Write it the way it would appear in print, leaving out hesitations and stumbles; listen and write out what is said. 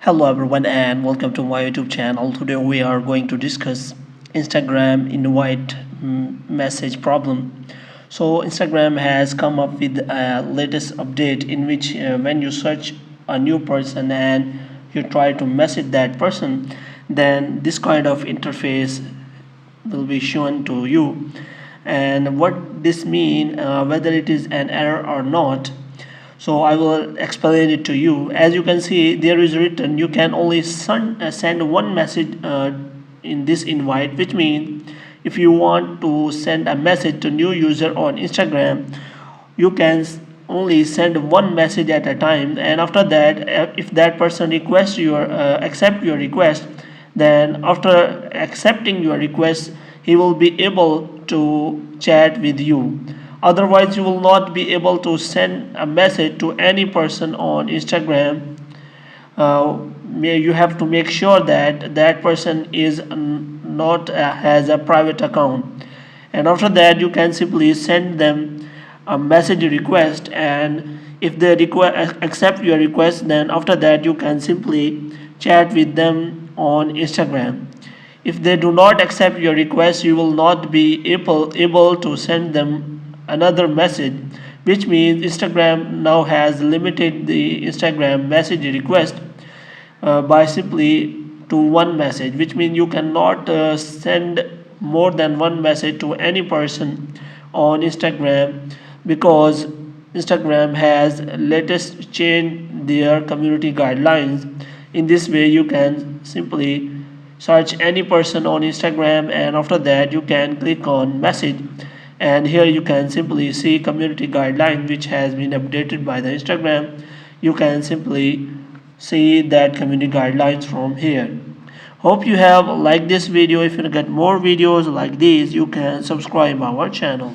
Hello everyone and welcome to my YouTube channel. Today we are going to discuss Instagram invite message problem. So Instagram has come up with a latest update in which when you search a new person and you try to message that person, then this kind of interface will be shown to you. And what this mean, whether it is an error or not, so I will explain it to you. As you can see, there is written you can only send one message in this invite, which means if you want to send a message to new user on Instagram, you can only send one message at a time, and after that, if that person requests your accept your request, then after accepting your request, he will be able to chat with you. Otherwise, you will not be able to send a message to any person on Instagram. You have to make sure that that person is not has a private account, and after that you can simply send them a message request, and if they accept your request, then after that you can simply chat with them on Instagram. If they do not accept your request, you will not be able to send them another message, which means Instagram now has limited the Instagram message request by simply to one message, which means you cannot send more than one message to any person on Instagram, because Instagram has latest changed their community guidelines. In this way, you can simply search any person on Instagram, and after that you can click on message, and here you can simply see community guideline which has been updated by the Instagram. You can simply see that community guidelines from here. Hope you have liked this video. If you get more videos like these, you can subscribe our channel.